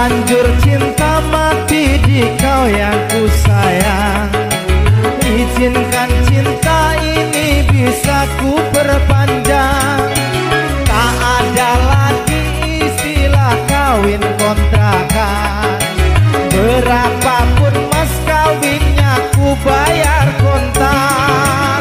terlanjur cinta mati di kau yang ku sayang. Izinkan cinta ini bisa ku perpanjang. Tak ada lagi istilah kawin kontrakan. Berapapun mas kawinnya ku bayar kontak.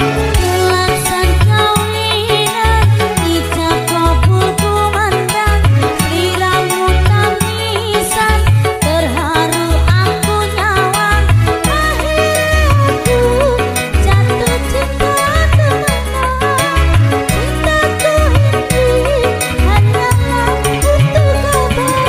Laksan kawinan ijab kabul kumandang, liramu tangisan terharu aku nyawang. Akhirnya aku jatuh cinta temenan. Cintaku ini hanyalah untuk kabar.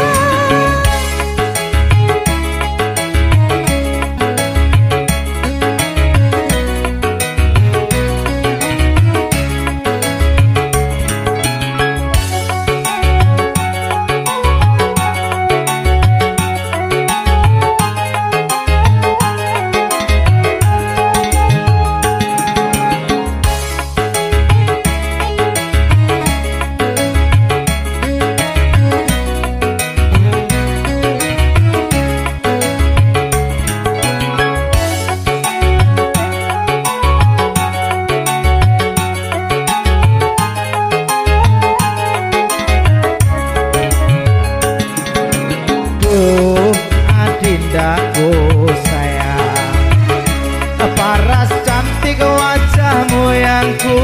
Adindaku sayang, paras cantik wajahmu yang ku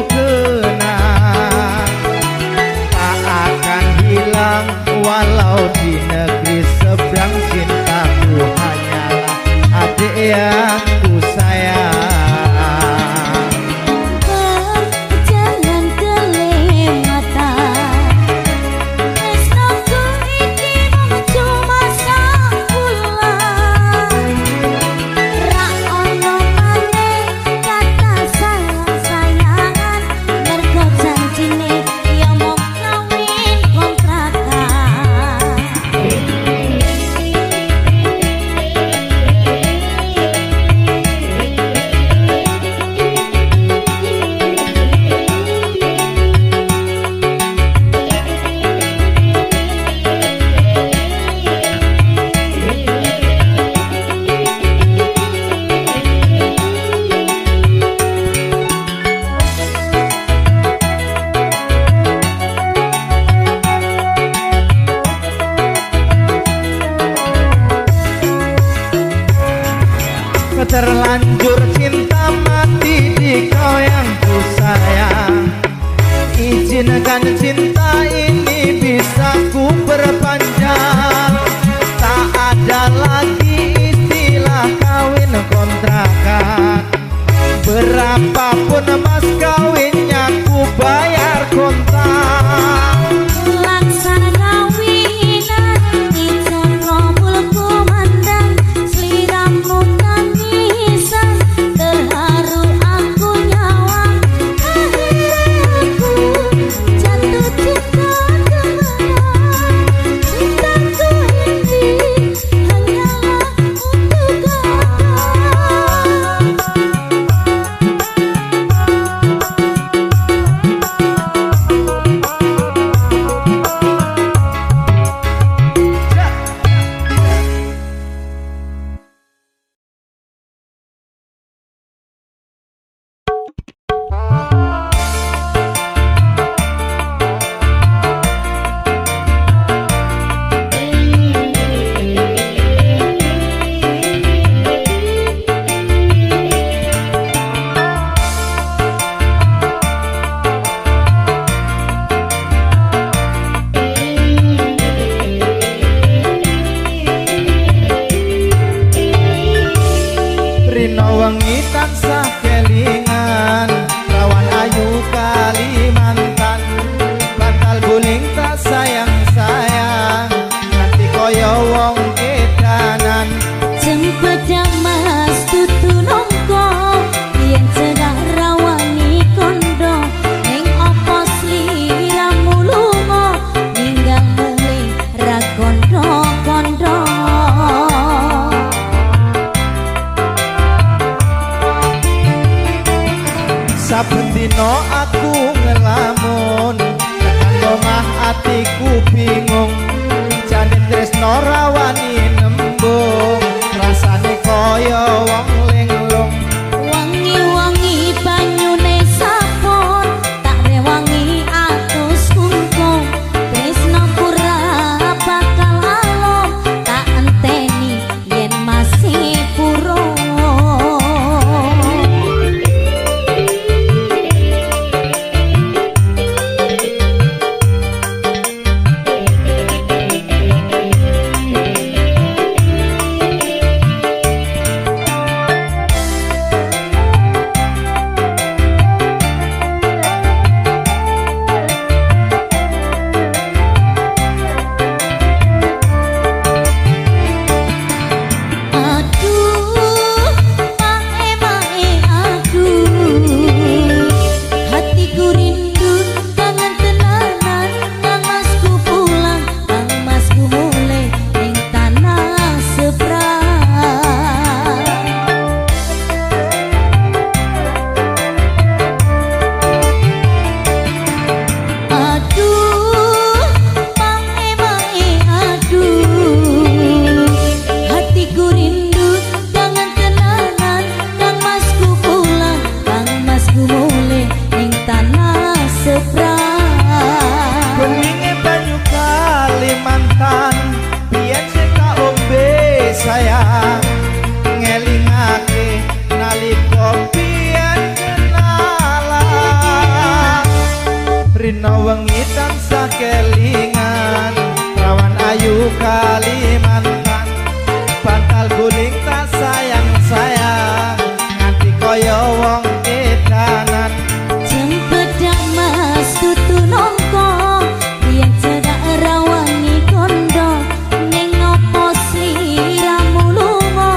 kenang. Tak akan hilang walau di negeri seberang. Cintaku hanyalah adik yang ku sayang. Berjalan kelematan, tresnaku iki mung cuma sakulan. Ra ono maneh kata sayang-sayangan, mergo janjine ya mung kawin kontrakan. Terlanjur cinta mati di kau yang ku sayang. Izinkan cinta ini bisa ku perpanjang. Tak ada lagi istilah kawin kontrakan. Berapapun mas kawinnya ku bayar kontak. Laksana kawinan ijab kabul kumandang, sliramu tangisan terharu aku nyawang. Akhirnya aku jatuh cinta temenan. Cintaku ini hanyalah untuk Rino wengi tansah kelingan, rawan ayu Kalimantan. Bantal guling tak sayang-sayang, nanti koyo wong edanan. Cempeda mas tutu nongko, yen cedak rawani kondo. Ning opo sliramu lunga, ninggal mulih ra kondo-kondo. Saben dino aku ngelamun, tekan omah atiku bingung. Jane tresno tresno rawani nembung rasane kaya wong linglung wangi-wangi banyune sabon tak rewangi atus kungkung tresno pura bakal alom tak enteni yen masih purung sayang ngelingake nalika biyen kenalan rina wengi tansah kelingan rawan ayu Kalimantan bantal guling tak sayang-sayang nganti kaya wong edanan jempedak mas tutu nongko biyen cedak rawani kondo ning opo sliramu lunga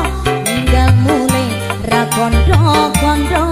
ninggal mule ra kondo-kondo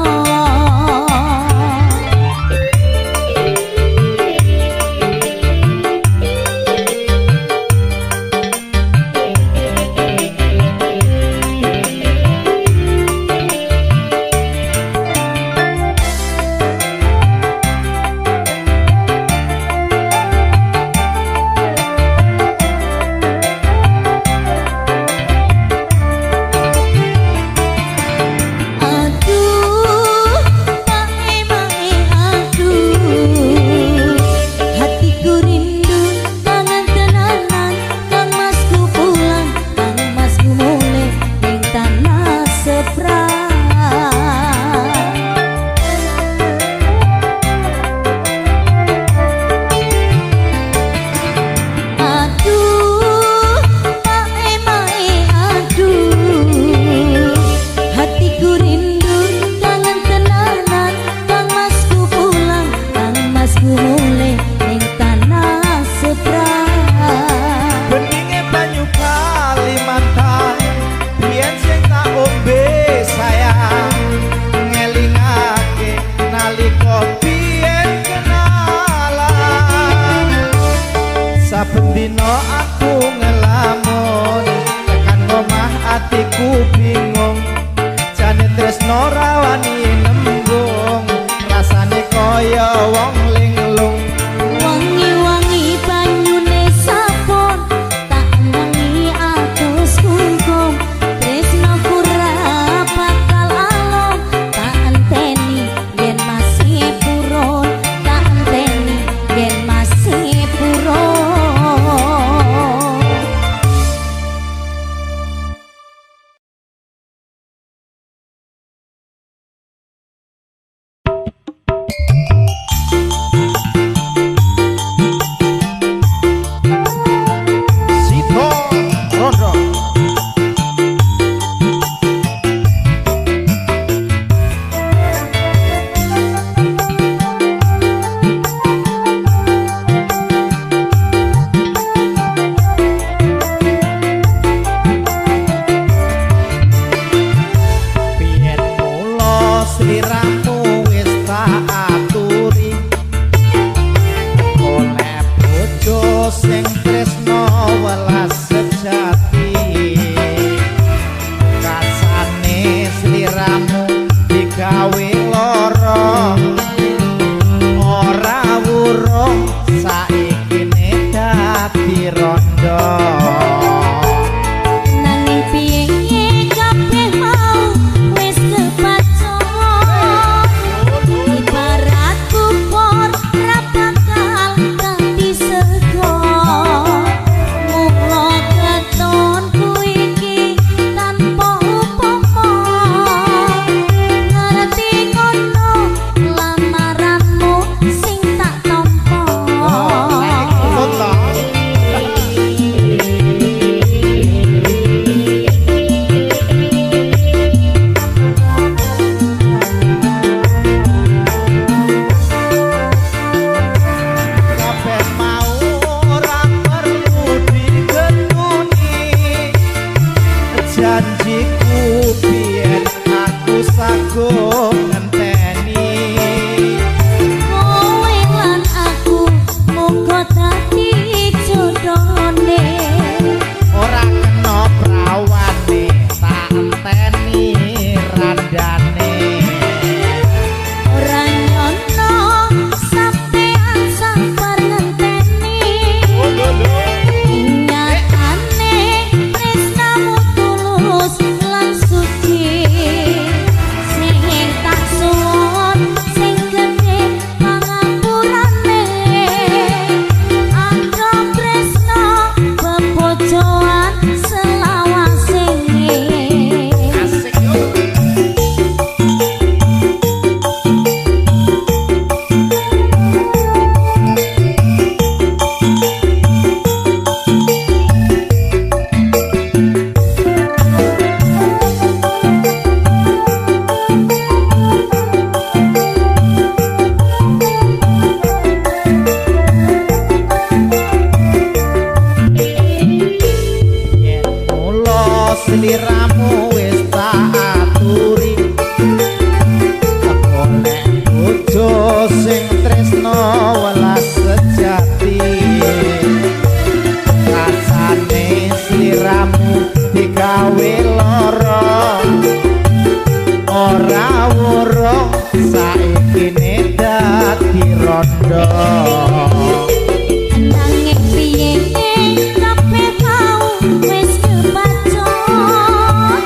saben dina aku ngelamun tekan omah atiku bingung jane tresno rawani nembung rasane kaya wong linglung wangi-wangi banyune sabon tak wangi atus kungkung tresno pura bakal alom tak enteni yen masih purun tak enteni yen masih purun sliramu wis tak aturi oleh bojo sing tresno welas sejati kasane sliramu digawe lara ora wurung saiki dadi rondo agung ngenteni kowe lan aku muga dadi jodhone ora kena prawane tak enteni randane ora nyono sampean sabar ngenteni nyatane tresnamu tulus lan suci sing tak suwun sing gedhe pangapurane angka tresno bepojoan selawase asik yo yen mula sliramu wis tak aturi golek bojo sing tresno welas sejati rasane sliramu digawe lara ora wurung saiki dadi rondo nanging piyene kabeh mau wis kebacut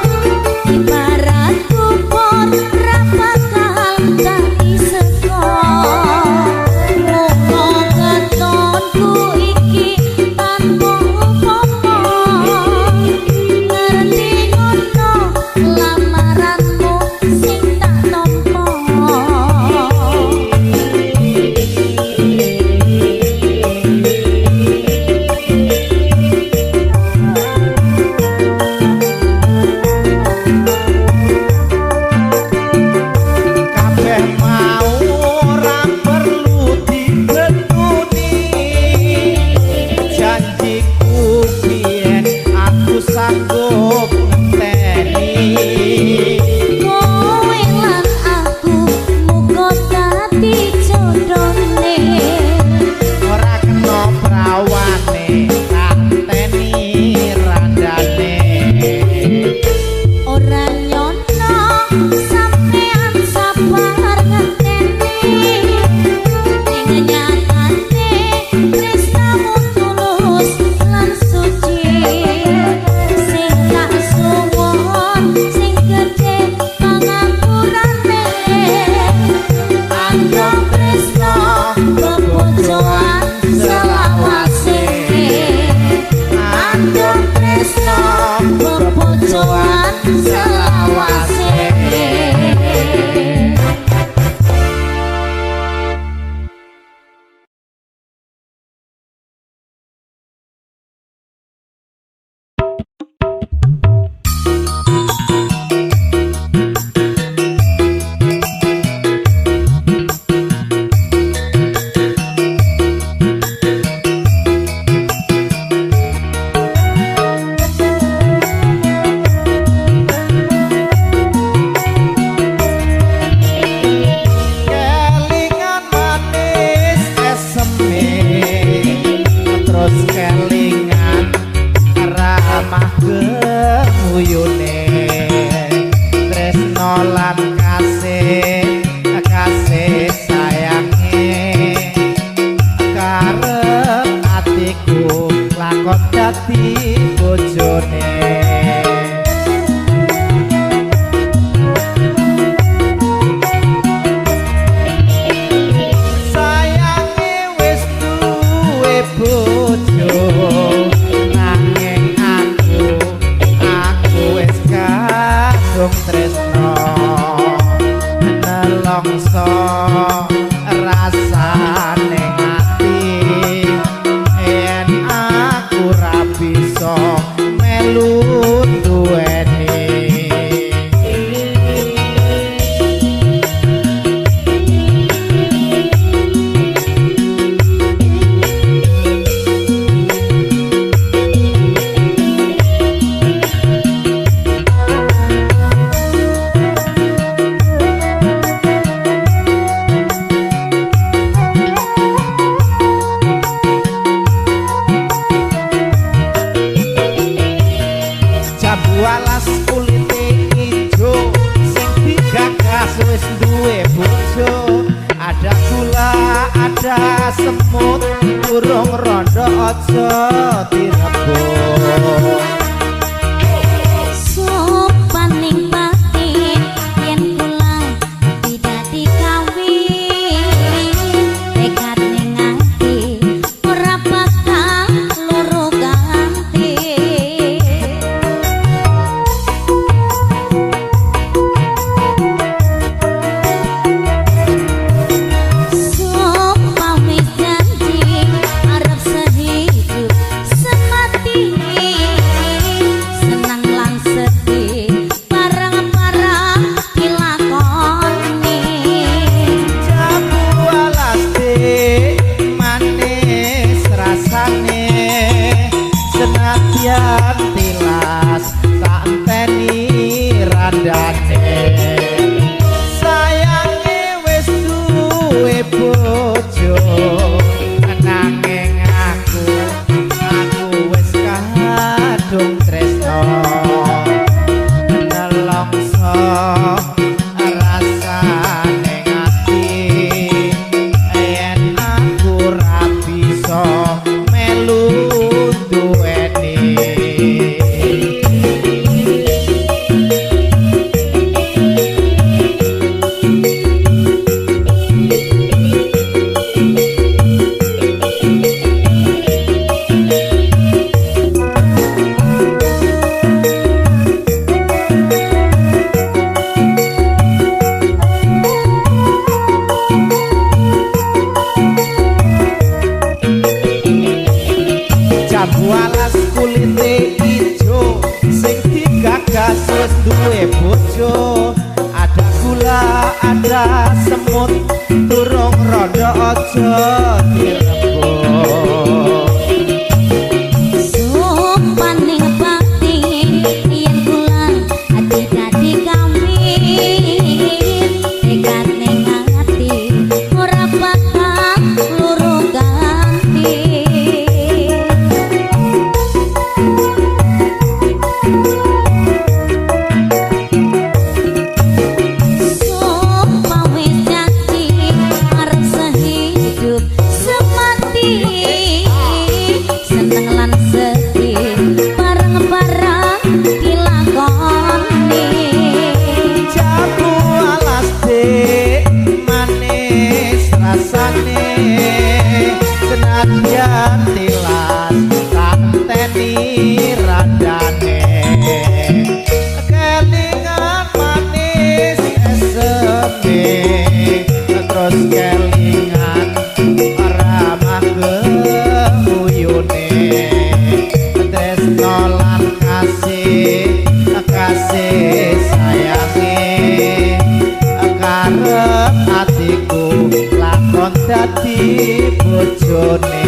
ibarat kubur ra bakal dadi sekor mula ketonku iki tanpa upomo ngerti ngono lamaranmu sing tak nampa kabeh mau ora perlu dibetuni janjiku biyen aku sanggup ngenteni kowe lan aku muga dadi jodhone ora kena prawane kanteni randane ora nyono sampean sabar ngenteni ning nyatane tresnamu tulus lan suci sing tak suwun sing gedhe pangapurane angka tresno bepojoan selawase angka tresno bepojoan selawase kelingan manis eseme terus kelingan ramah gemuyune tresno lan kasih kasih sayange karep atiku lakon dadi bojone sayange wis duwe bojo nanging aku wis kadung tresno nelongso rasane ati yen aku ra bisa melu wis duwe bojo, ada gula ada semut, burung rondo aja direbut. Sopaning batin yen kula tidak dikawin, tekad ning ati ora bakal loro ganti. Sopaning janji arep sehidup semati, senang lan sedih bareng-bareng dilakoni. Jamu alas manis rasane, senadyan tilas tak enteni randane. Sayange wis duwe bojo, nanging aku wis kadung tresno. Nelongso rasane ati, yen aku ra bisa melu duweni. Jambu alas kulite ijo, sing digagas wis duwe bojo, ada gula ada semut, durung rondo aja direbut. Sopaning batin yen kula tidak dikawin, tekad ning ati ora bakal loro ganti. Sopaning janji arep sehidup semati, seneng lan sedih bareng-bareng dilakoni. Jamu alas manis rasane, senadyan tilas tak enteni randane. Kelingan manis eseme, terus kelingan ramah kehuyune. Tresno lan kasih sayange, karep atiku lakon dadi bojone.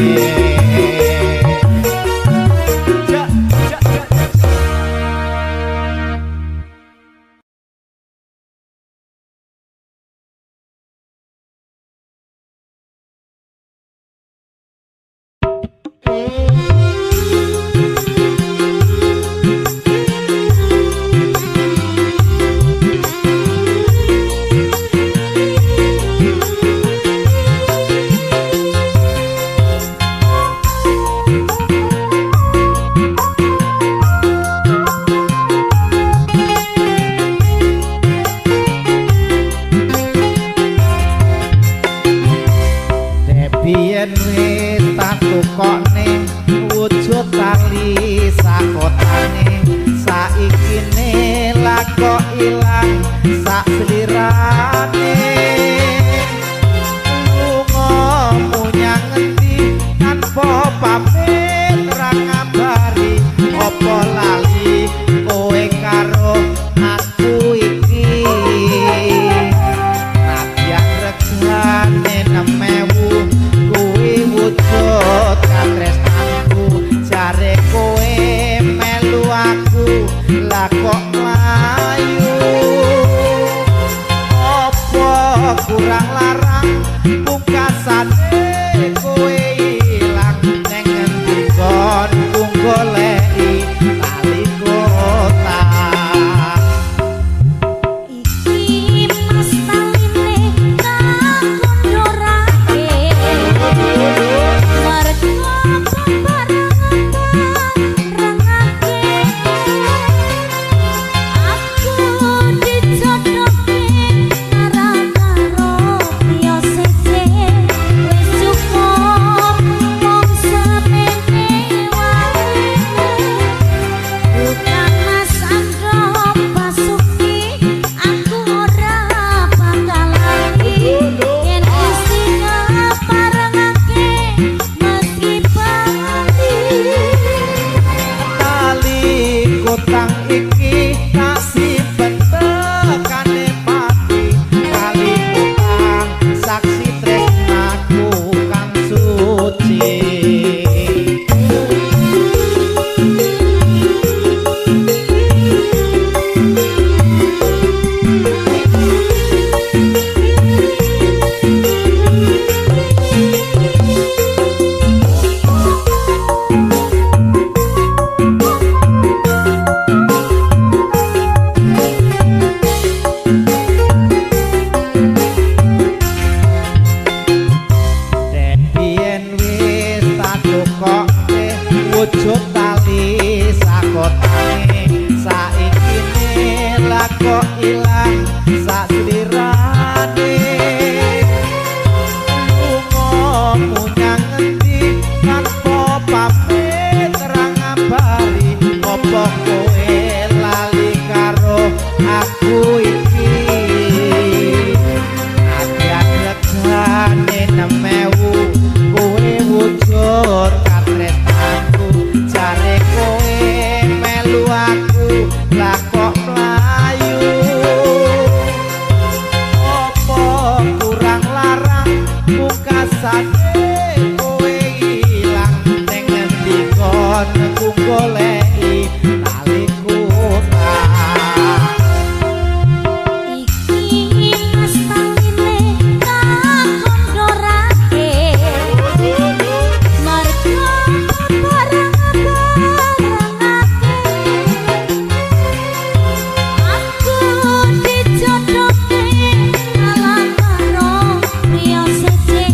Biyen wis tak tukokne wujud tali sakotane, saikine lakok ilang sak slirane. Lunga munyang ngendi tanpa pamit ra ngabari, apa lali kowe karo aku iki. Nadyan regane 6.000 kuwi wujud katresnanku, jare kowe melu aku lah kok mlayu. Apa kurang larang pungkasane kowe ilang neng ngendi kon goleki tali kota. Iki mas gerane lunga munyang ngendi tanpa pamit terang ngabari apa kowe lali karo aku iki ati-ati nemewu kowe wujud katretanku jare kowe melu aku lah kok mlayu apa kurang larang pungkasane kowe ilang ning ngendi kon ku goleki taliku Iki mas taline takon dorake Marga Aku dijodohke alam karo priya sece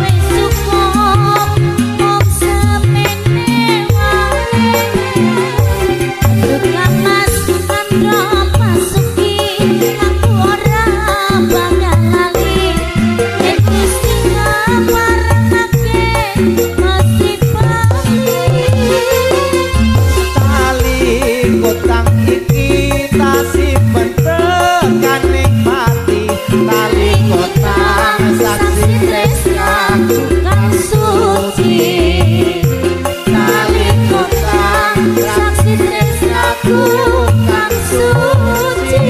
wis cukup mung semene wae Duka mas kandha pasuki aku ora bakal lali yen Gusti ngamarake mesti bali tali kotang iki tasih pentekan nikmati tali kotang saksi tresnaku kang suci tali kotang saksi tresnaku kang suci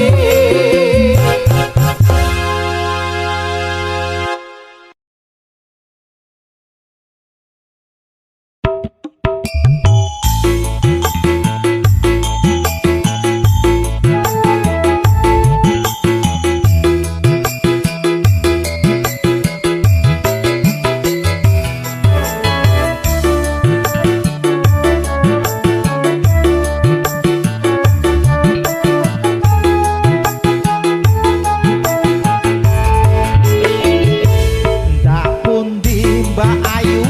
Ndak pundi Mbak Ayu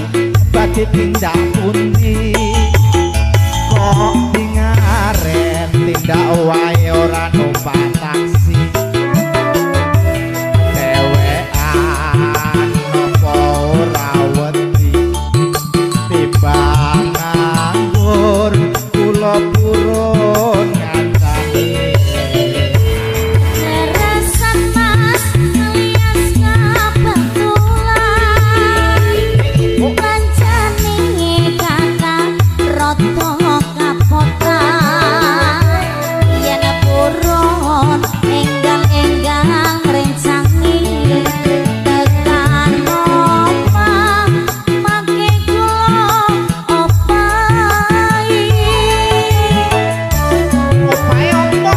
badhe tindak pundi kok dingaren tindak wae ora numpak taksi dewekan napa ora wedi timbang nganggur kula purun ngancani Teresan mas alias kebetulan Pancene kata roto kapotan Yen purun enggal-enggal rencangi tekan omah make kula opai opae opo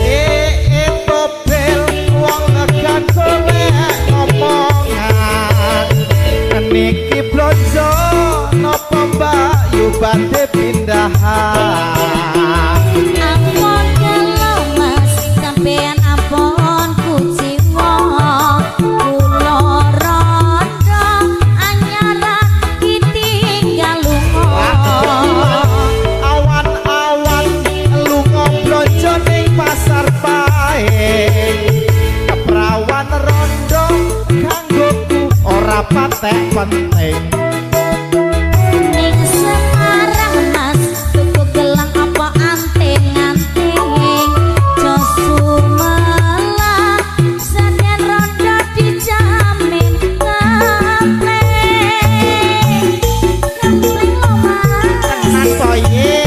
iki tobel wong ngegan golek ngomongan niki blonjo napa Mbak yu badhe pindahan Ampun kelo mas, sampean ampun kuciwa Kulo rondo anyaran ditinggal lunga awan-awan lunga blonjo ning pasar pae keprawan rondo kanggoku ora patek penting Ning Semarang mas, tuku gelang apa anting-anting Josu melah, saden rondo dijamin Ngampleng Ngampleng lo mas tenan to iki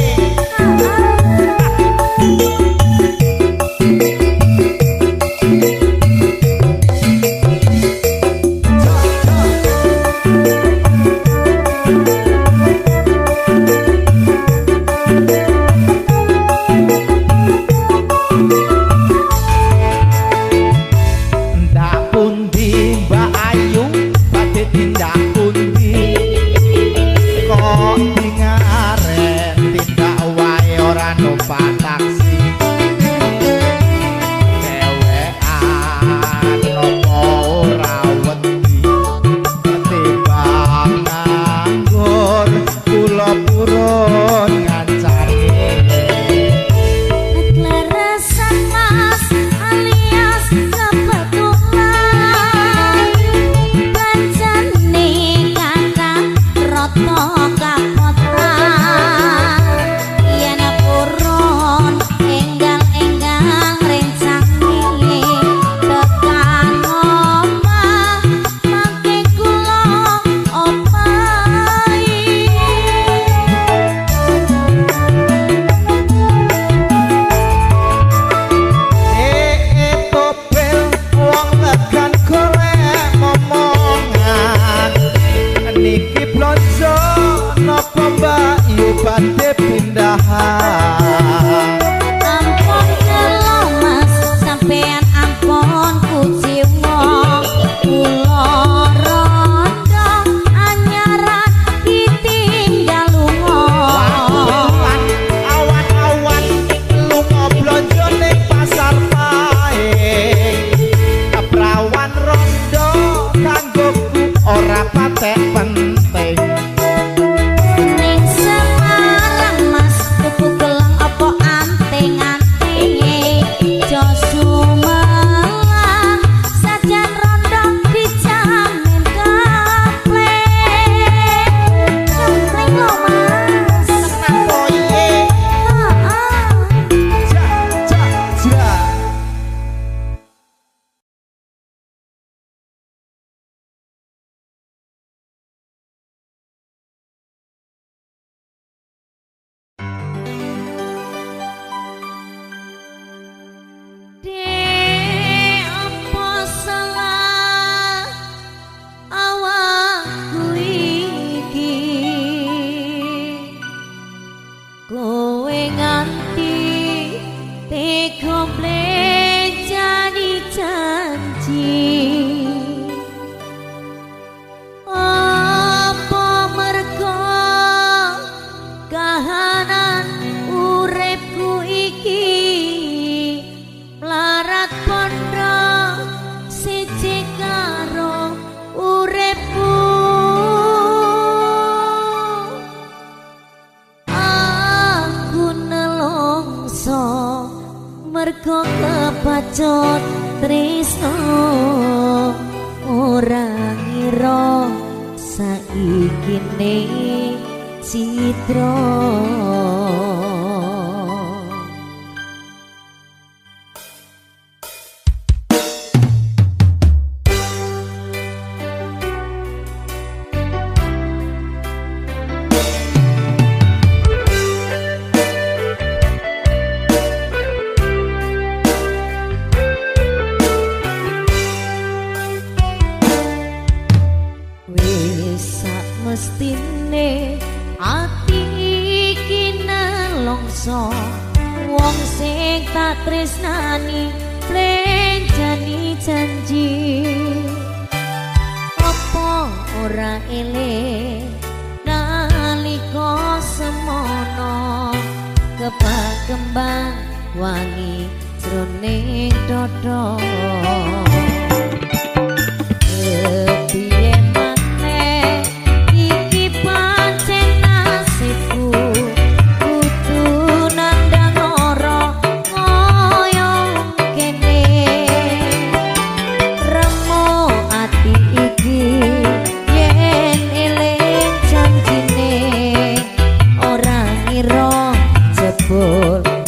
komplejani janji apa mergo kahanan uripku iki mlarat pondo siji karo uripku aku nelongso mergo kepacut tresno ora ngira saikine citra mestine ati iki nelongso wong sing tak tresnani plenjani janji apa ora eling nalika semono kembang wangi jroning dada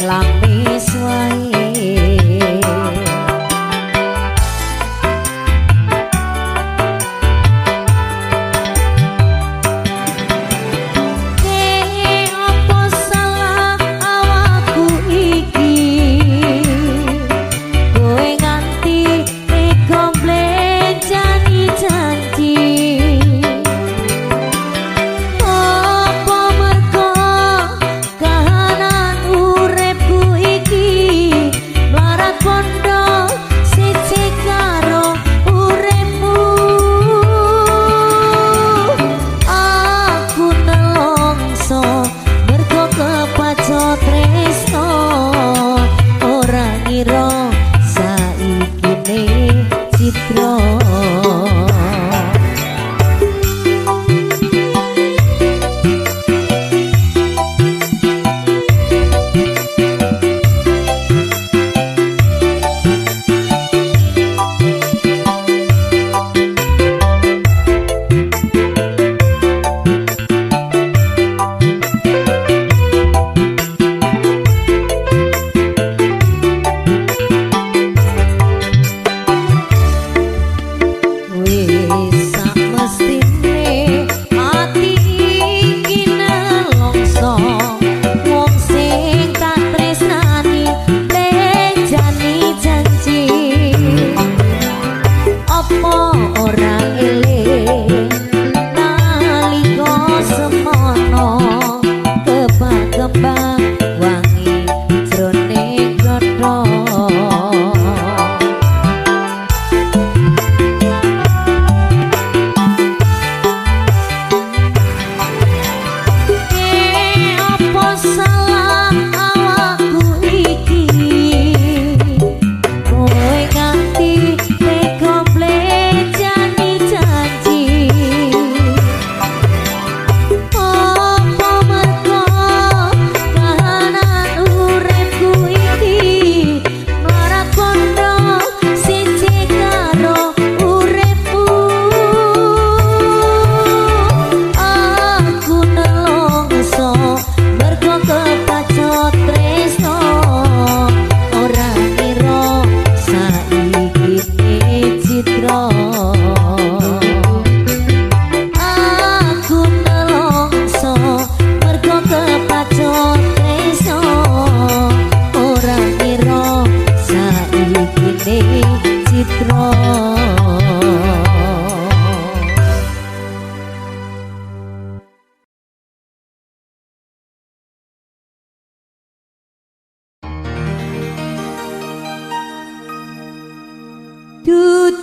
lamis wae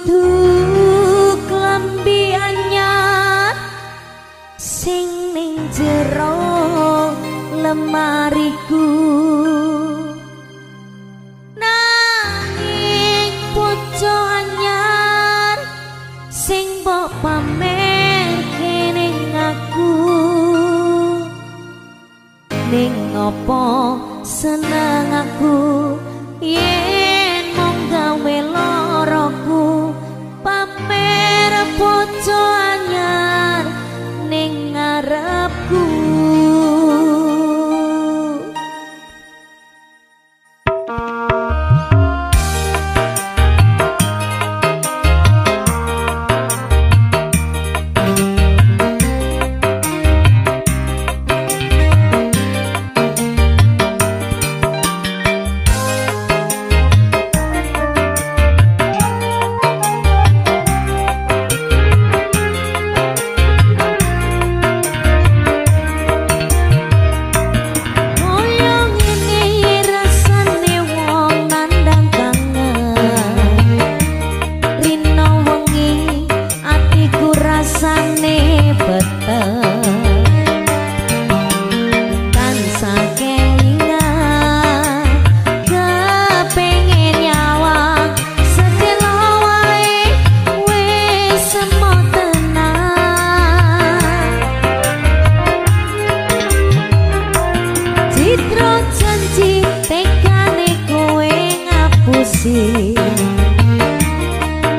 dudu klambi anyar sing ning jero lemariku nanging poco anyar sing mbok pamer kene aku ning ngopo seneng aku yen mung gawe loroku pamer poco anyar ning ngarepku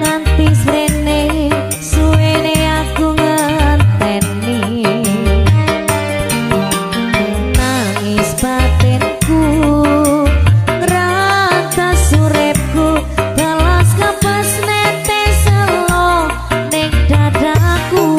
nganti srene suwene aku ngenteni nangis batinku ngratas uripku telas kapas netes selo ning dadaku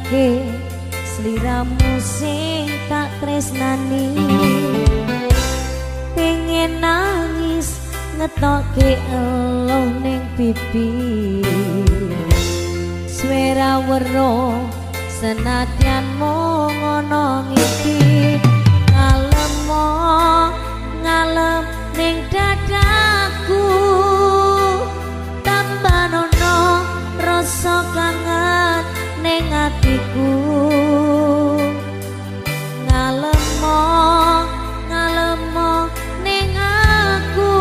ngrasake sliramu sing tak tresnani pengen nangis ngetoke eluh ning pipi swara weruh senadyan mung ngono ngiki ngalem ning dadaku tambah nono rasa kangen ning atiku ngalemo ning aku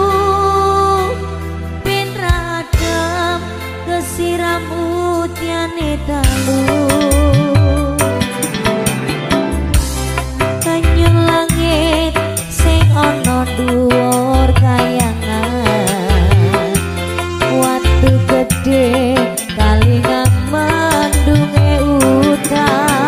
ben radem kesiram udiane dalu banyu langit sing ana dhuwur kayangan watu gede kalingan mendunge udan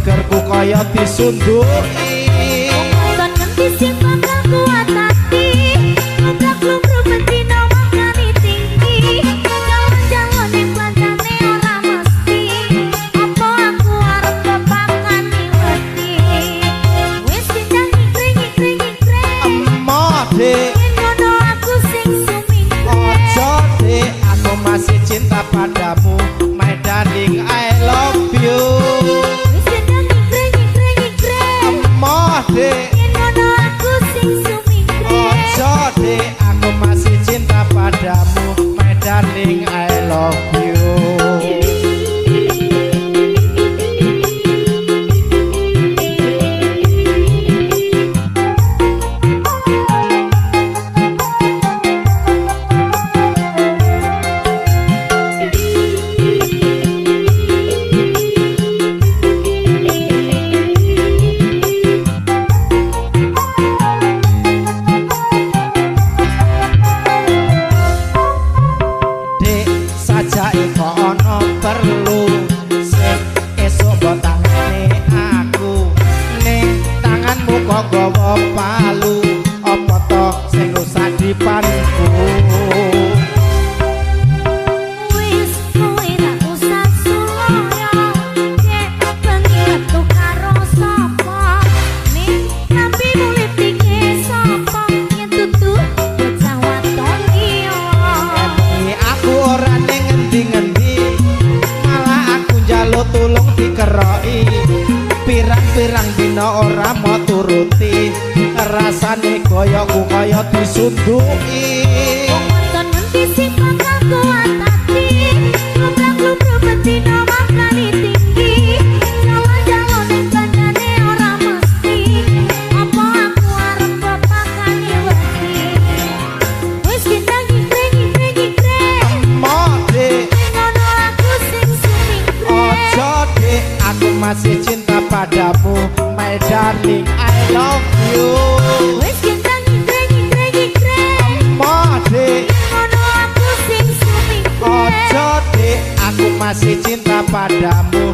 gegerku kaya disunduki. Kon ngerti sing bakal kuat hati. Ngoblak lumruh betina makani tinggi. Jalan-jalan ning pancane ora mesti. Apa aku arep bapakane wedi. Wis kendang ngikring-ngikring. Emoh Dik, Yen ngono aku sing sumingkring. ojo Dik, aku masih cinta padamu, my darling I love you. Wis kendang ngikring-ngikring. Emoh Dik, Yen ngono aku sing sumingkring. ojo Dik, aku masih cinta padamu, my darling I love you. Dik, sajake kok ana perlu sing esuk mbok tangane aku. Ning tanganmu kok gawa palu, apa to sing rusak dipanku? Wis kowe ra usah suloyo. Nek bengi metu karo sapa. Ning tapi mulih pikir sapa. Yen tutu bocah waton liya. Bengi aku ora ning ngendi-ngendi, malah aku njaluk tulung dikeroki. Pirang-pirang dina ora mau turuti, rasane koyoku kaya disunduki. Kon ngerti sing bakal kuat hati. Ngoblak lumruh betina makani tinggi. Jalan-jalan ning kancane ora mesti. Apa aku arep bapakane wedi. Wis kendang ngikring-ngikring. Emoh Dik, Ngono aku sing sumingkring. ojo Dik, aku masih cinta padamu, my darling I love you. Wis kendang ngikring-ngikring. Emoh Dik, Ngono aku sing sumingkring. ojo Dik, aku masih cinta padamu,